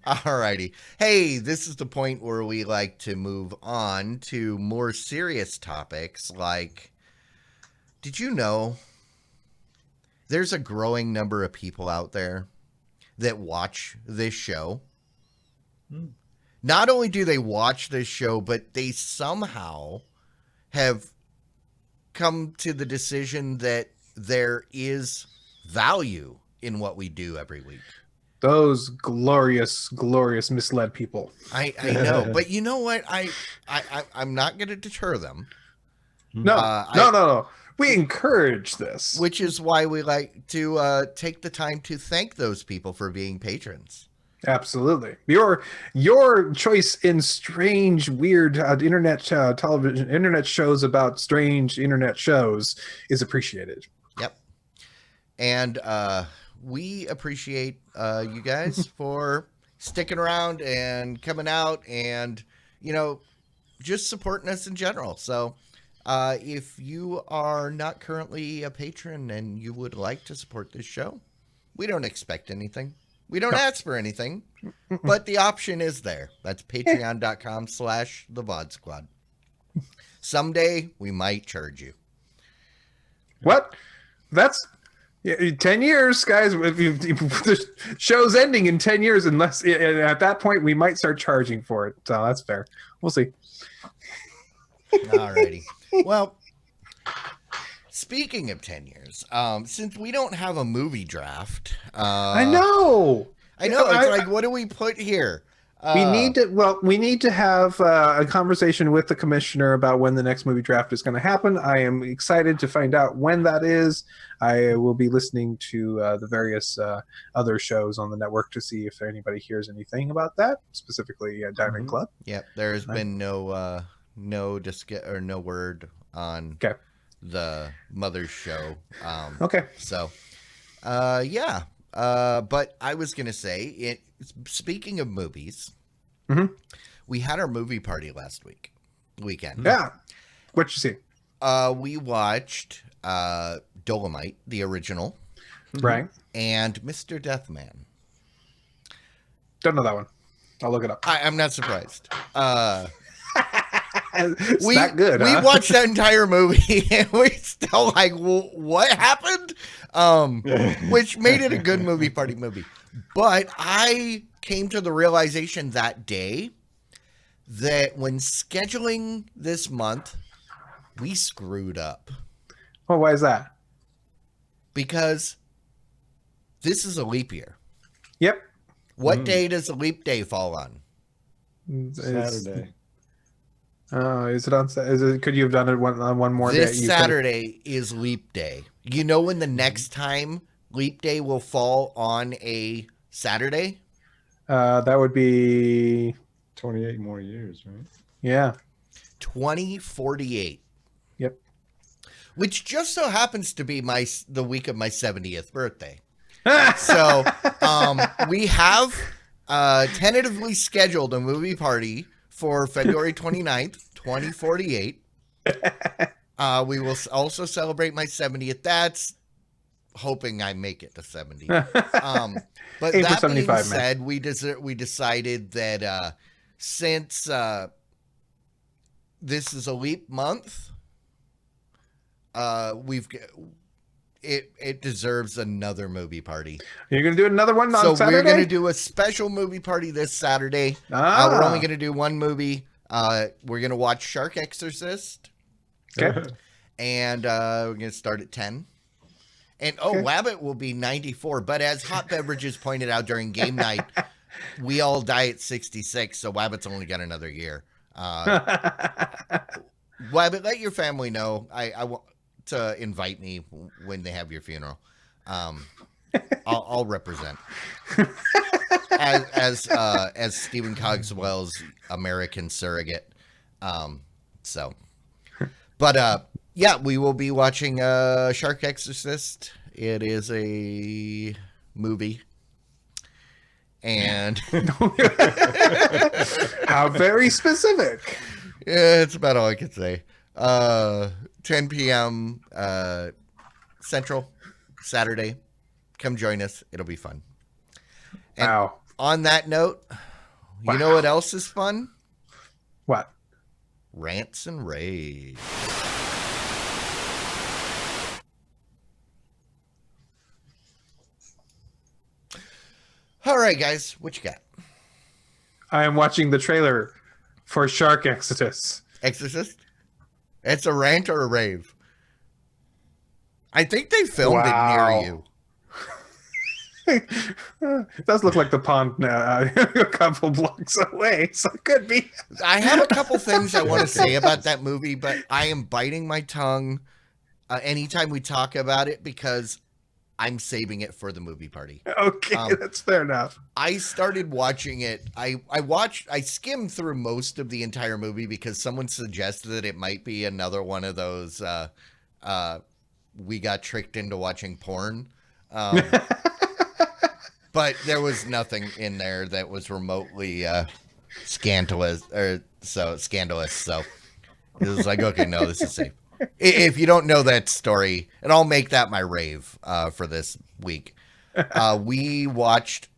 Alrighty. Hey, this is the point where we like to move on to more serious topics like, did you know there's a growing number of people out there that watch this show? Not only do they watch this show, but they somehow have come to the decision that there is value in what we do every week. Those glorious, glorious misled people. I know, but you know what? I'm not going to deter them. No, no. We encourage this. Which is why we like to take the time to thank those people for being patrons. Absolutely. Your choice in strange, weird internet television, internet shows about strange internet shows is appreciated. Yep. And we appreciate you guys for sticking around and coming out and, just supporting us in general. So if you are not currently a patron and you would like to support this show, we don't expect anything. We don't ask for anything, but the option is there. That's patreon.com/the VOD Squad. Someday we might charge you. What? That's 10 years, guys. If the show's ending in 10 years, unless at that point we might start charging for it. So that's fair. We'll see. Alrighty. Well, speaking of 10 years, since we don't have a movie draft, I know. It's like, what do we put here? We need to have a conversation with the commissioner about when the next movie draft is going to happen. I am excited to find out when that is. I will be listening to the various other shows on the network to see if anybody hears anything about that, specifically Diamond Club. Yep, there has been no word on the Mother's show. Okay. So, yeah. But I was gonna say, speaking of movies, we had our movie party last weekend. Yeah. What'd you see? We watched Dolomite, the original, Right. and Mr. Deathman. Don't know that one. I'll look it up. I'm not surprised. It's that good. We watched that entire movie and we still like, well, what happened? Which made it a good movie party movie. But I came to the realization that day that when scheduling this month, we screwed up. Well, why is that? Because this is a leap year. Yep. What day does a leap day fall on? Saturday. Is it on? Could you have done it on one more day? This Saturday is leap day. You know when the next time leap day will fall on a Saturday? That would be 28 more years, right? Yeah. 2048. Yep. Which just so happens to be the week of my 70th birthday. So we have tentatively scheduled a movie party for February 29th, 2048. We will also celebrate my 70th. That's hoping I make it to 70. But Aim for that 75, being said, we decided that since this is a leap month. It deserves another movie party. You're going to do another one on So Saturday? we're going to do a special movie party this Saturday. We're only going to do one movie. We're going to watch Shark Exorcist. Okay. And we're going to start at 10. And Wabbit will be 94. But as Hot Beverages pointed out during game night, we all die at 66. So Wabbit's only got another year. Wabbit, let your family know. I want to invite me when they have your funeral. I'll represent as Stephen Cogswell's American surrogate. Yeah, we will be watching Shark Exorcist. It is a movie. And how very specific. Yeah, it's about all I can say. 10 p.m. Central, Saturday. Come join us. It'll be fun. And wow. On that note, you know what else is fun? What? Rants and raves. All right, guys, what you got? I am watching the trailer for Shark Exorcist. Exorcist? It's a rant or a rave? I think they filmed it near you. It does look like the pond now, a couple blocks away, so it could be. I have a couple things I want to say about that movie, but I am biting my tongue anytime we talk about it because I'm saving it for the movie party. Okay, that's fair enough. I started watching it. I skimmed through most of the entire movie because someone suggested that it might be another one of those we got tricked into watching porn. But there was nothing in there that was remotely scandalous. So it was like, okay, no, this is safe. If you don't know that story, and I'll make that my rave for this week. We watched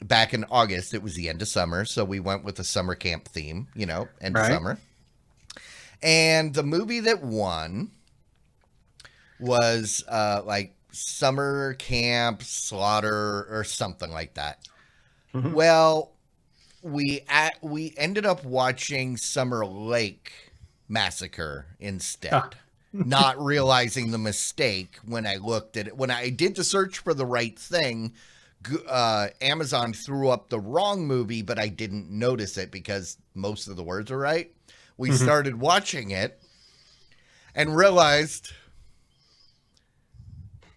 back in August. It was the end of summer, so we went with the summer camp theme, end of summer. And the movie that won was like Summer Camp Slaughter or something like that. Mm-hmm. Well, we ended up watching Summer Lake Massacre instead, not realizing the mistake when I looked at it. When I did the search for the right thing, Amazon threw up the wrong movie, but I didn't notice it because most of the words are right. We started watching it and realized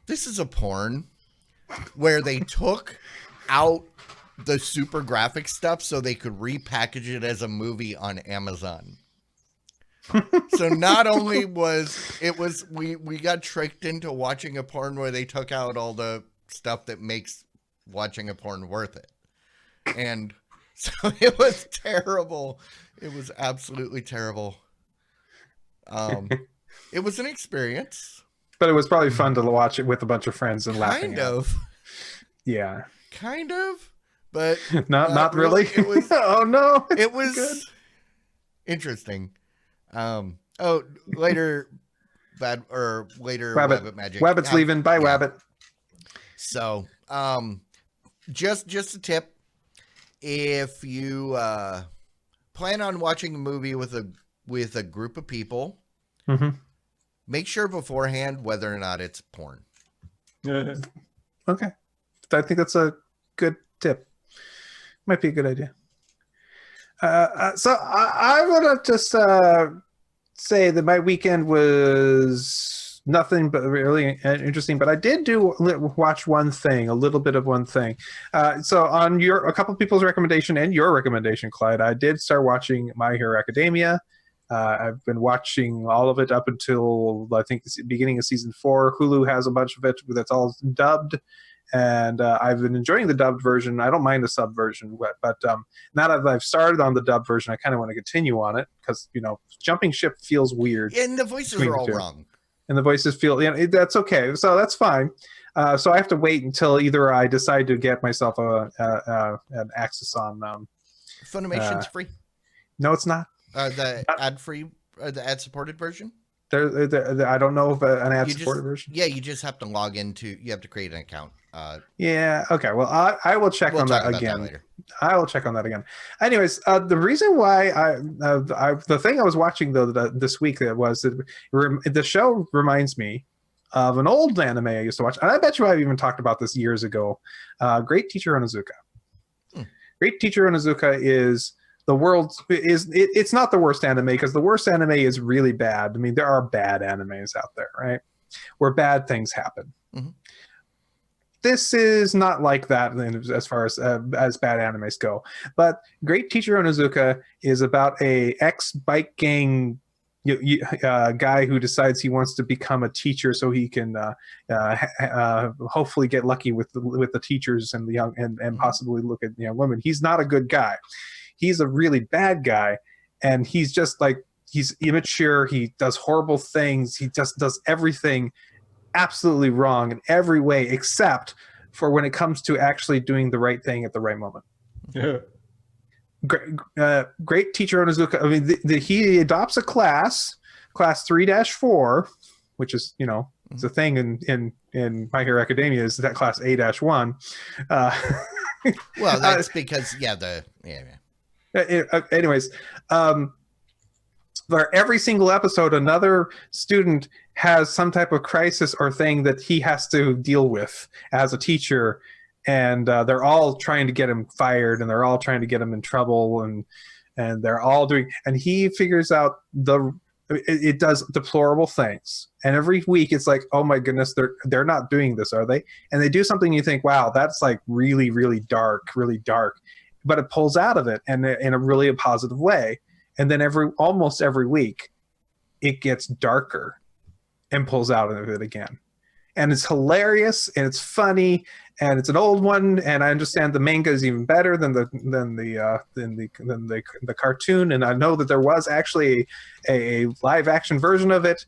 this is a porn where they took out the super graphic stuff so they could repackage it as a movie on Amazon. So not only we got tricked into watching a porn where they took out all the stuff that makes watching a porn worth it. And so it was terrible. It was absolutely terrible. It was an experience. But it was probably fun to watch it with a bunch of friends and laughing. Kind of. Yeah. Kind of. But not really. It was, oh no. It was good. Interesting. Later Wabbit Magic. Wabbit's leaving. Bye, Wabbit. So, just a tip. If you plan on watching a movie with a group of people, make sure beforehand whether or not it's porn. Okay. I think that's a good tip. Might be a good idea. So I want to just say that my weekend was nothing but really interesting, but I did watch one thing, a little bit of one thing. So on a couple of people's recommendation and your recommendation, Clyde, I did start watching My Hero Academia. I've been watching all of it up until I think the beginning of season 4. Hulu has a bunch of it that's all dubbed. And I've been enjoying the dubbed version. I don't mind the sub version, but now that I've started on the dubbed version, I kind of want to continue on it because jumping ship feels weird. And the voices are all wrong. And the voices feel that's okay. So that's fine. So I have to wait until either I decide to get myself an access on. Funimation's free. No, it's not. The ad-free the ad-supported version. I don't know if an ad-supported version. Yeah, you just have to log into. You have to create an account. Yeah. Okay. Well, I will check We'll on talk that about that again. later. I will check on that again. Anyways, the reason why the thing I was watching though this week was that the show reminds me of an old anime I used to watch, and I bet you I've even talked about this years ago. Great Teacher Onizuka. Great Teacher Onizuka is the world's it's not the worst anime, because the worst anime is really bad. I mean, there are bad animes out there, right? Where bad things happen. Mhm. This is not like that as far as bad animes go. But Great Teacher Onizuka is about a ex-bike gang guy who decides he wants to become a teacher so he can hopefully get lucky with the teachers and the young and possibly look at young women. He's not a good guy. He's a really bad guy, and he's just like, he's immature. He does horrible things. He just does everything absolutely wrong in every way except for when it comes to actually doing the right thing at the right moment. Yeah. Great Teacher Onizuka. I mean, he adopts a class 3-4, which is, you know, it's a thing in My Hero Academia, is that class A-1. Well, that's because anyways, for every single episode, another student has some type of crisis or thing that he has to deal with as a teacher, and they're all trying to get him fired, and they're all trying to get him in trouble, and they're all doing, and he figures out it does deplorable things, and every week it's like, oh my goodness, they're not doing this, are they? And they do something, you think, wow, that's like really, really dark, but it pulls out of it and in a really positive way. And then almost every week, it gets darker and pulls out of it again. And it's hilarious, and it's funny, and it's an old one. And I understand the manga is even better than the cartoon. And I know that there was actually a live action version of it.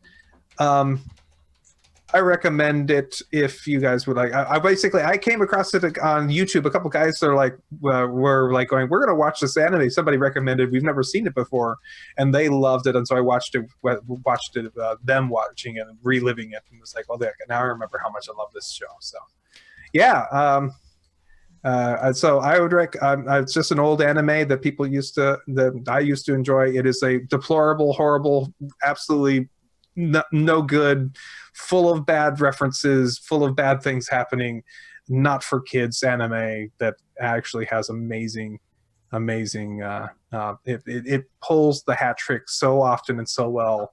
I recommend it if you guys would like. I came across it on YouTube. A couple guys are like were like going, "We're going to watch this anime." Somebody recommended. We've never seen it before, and they loved it. And so I watched it. Them watching it and reliving it, and was like, "Well, now I remember how much I love this show." So, yeah. So I would it's just an old anime that I used to enjoy. It is a deplorable, horrible, absolutely no good, full of bad references, full of bad things happening, not for kids anime that actually has amazing it pulls the hat trick so often and so well,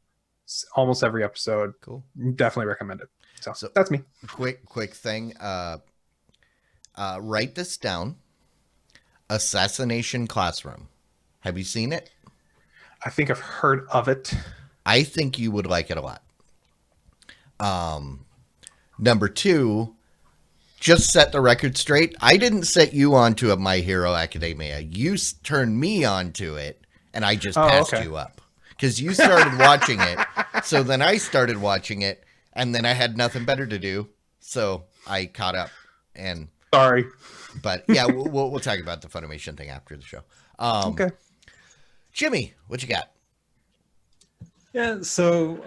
almost every episode. Cool. Definitely recommend it. So that's me. Quick thing. Write this down. Assassination Classroom. Have you seen it? I think I've heard of it. I think you would like it a lot. Number 2, just set the record straight. I didn't set you onto a My Hero Academia. You turned me onto it, and I just passed you up because you started watching it. So then I started watching it, and then I had nothing better to do, so I caught up. And sorry, but yeah, we'll talk about the Funimation thing after the show. Okay, Jimmy, what you got? Yeah, so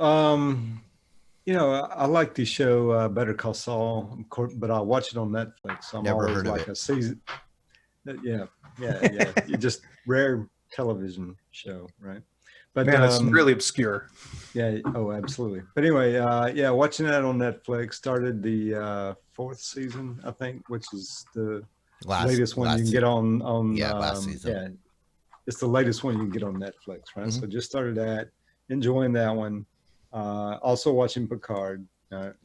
I like the show Better Call Saul, but I watch it on Netflix. So I'm Never always heard of like it. a season. Yeah. You just rare television show, right? But man, it's really obscure. Yeah. Oh, absolutely. But anyway, watching that on Netflix. Started the 4th season, I think, which is the latest one you can get on. Last season. Yeah, it's the latest one you can get on Netflix, right? Mm-hmm. So just started that, enjoying that one. Also watching Picard.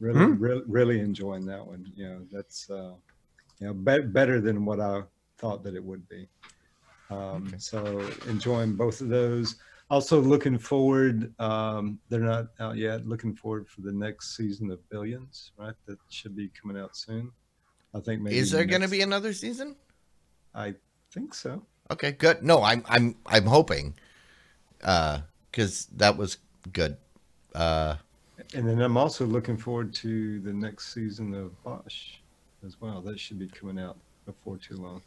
Really enjoying that one. That's better than what I thought that it would be. So enjoying both of those. Also looking forward. They're not out yet. Looking forward for the next season of Billions. Right, that should be coming out soon. I think maybe. Is there going to be another season? I think so. Okay, good. No, I'm hoping, because that was good. And then I'm also looking forward to the next season of Bosch as well. That should be coming out before too long.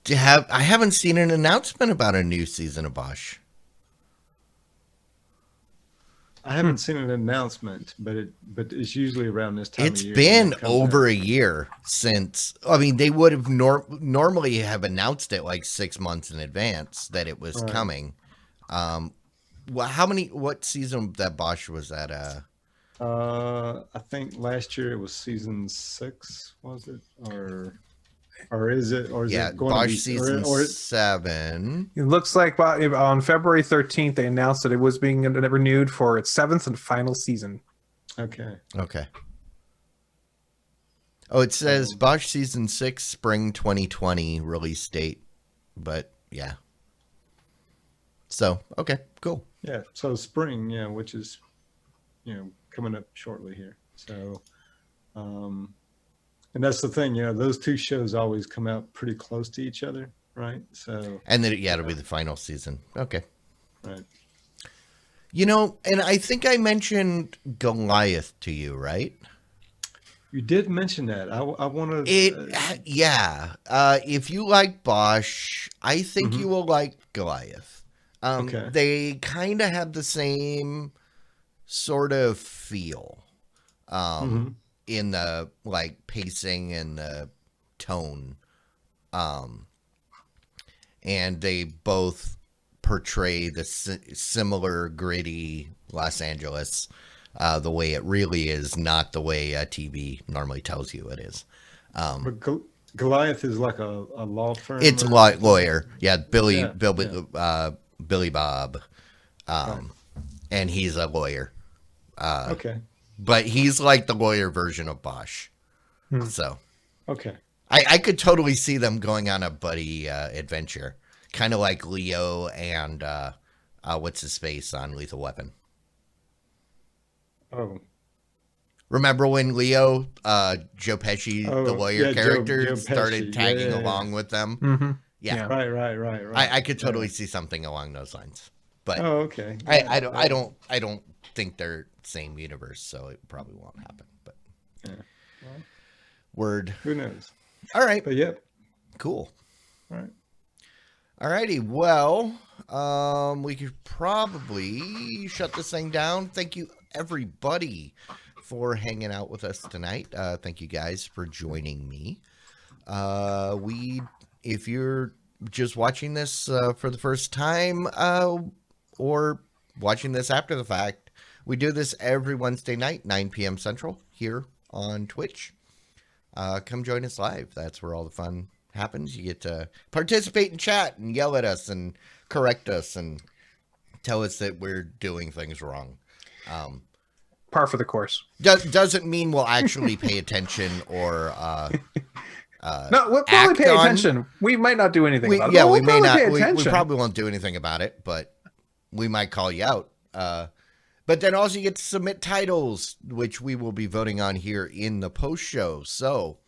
I haven't seen an announcement about a new season of Bosch. I haven't seen an announcement, but it's usually around this time It's of year. been when it comes over out. a year since. I mean, they would have normally have announced it like 6 months in advance that it was Right. coming. Well, what season that Bosch was at? I think last year it was season 6, was it, or is it, or is Yeah, it going to Bosch be, season or 7. It looks like on February 13th, they announced that it was being renewed for its 7th and final season. okay. Okay. Oh, it says So, Bosch season 6, spring 2020 release date. But yeah. So, okay, cool. yeah, so spring, yeah, which is coming up shortly here. So, and that's the thing, those two shows always come out pretty close to each other, right? So, And then, yeah, it'll be the final season. Okay. right. And I think I mentioned Goliath to you, right? You did mention that. I want to. Yeah. If you like Bosch, I think you will like Goliath. Okay. They kind of have the same sort of feel in the like pacing and the tone. And they both portray the similar gritty Los Angeles the way it really is, not the way TV normally tells you it is. But Goliath is like a law firm. It's a lawyer. Yeah, Billy Bob. And he's a lawyer. Okay. But he's like the lawyer version of Bosch. So Okay. I could totally see them going on a buddy adventure. Kind of like Leo and what's his face on Lethal Weapon. Oh. Remember when Leo, Joe Pesci, the lawyer character, Joe started Pesci. tagging Yeah. along with them? Mm-hmm. Yeah. Right. I could totally see something along those lines. But Oh, okay. I don't think they're same universe, so it probably won't happen. But Yeah. Well, word. who knows? All right. But yep. Cool. All right. Alrighty, well, we could probably shut this thing down. Thank you, everybody, for hanging out with us tonight. Thank you guys for joining me. If you're just watching this for the first time or watching this after the fact, we do this every Wednesday night, 9 p.m. Central, here on Twitch. Come join us live. That's where all the fun happens. You get to participate in chat and yell at us and correct us and tell us that we're doing things wrong. Par for the course. Doesn't mean we'll actually pay attention or No, we'll probably pay attention. We might not do anything about it. Yeah, we may not. pay We attention. probably won't do anything about it, but we might call you out. But then also you get to submit titles, which we will be voting on here in the post show. So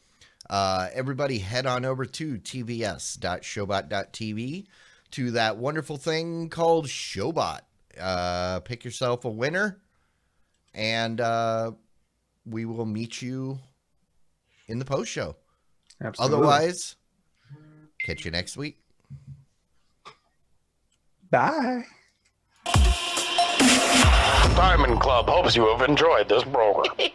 everybody head on over to tvs.showbot.tv to that wonderful thing called Showbot. Pick yourself a winner, and we will meet you in the post show. Absolutely. Otherwise, catch you next week. Bye. Diamond Club hopes you have enjoyed this program.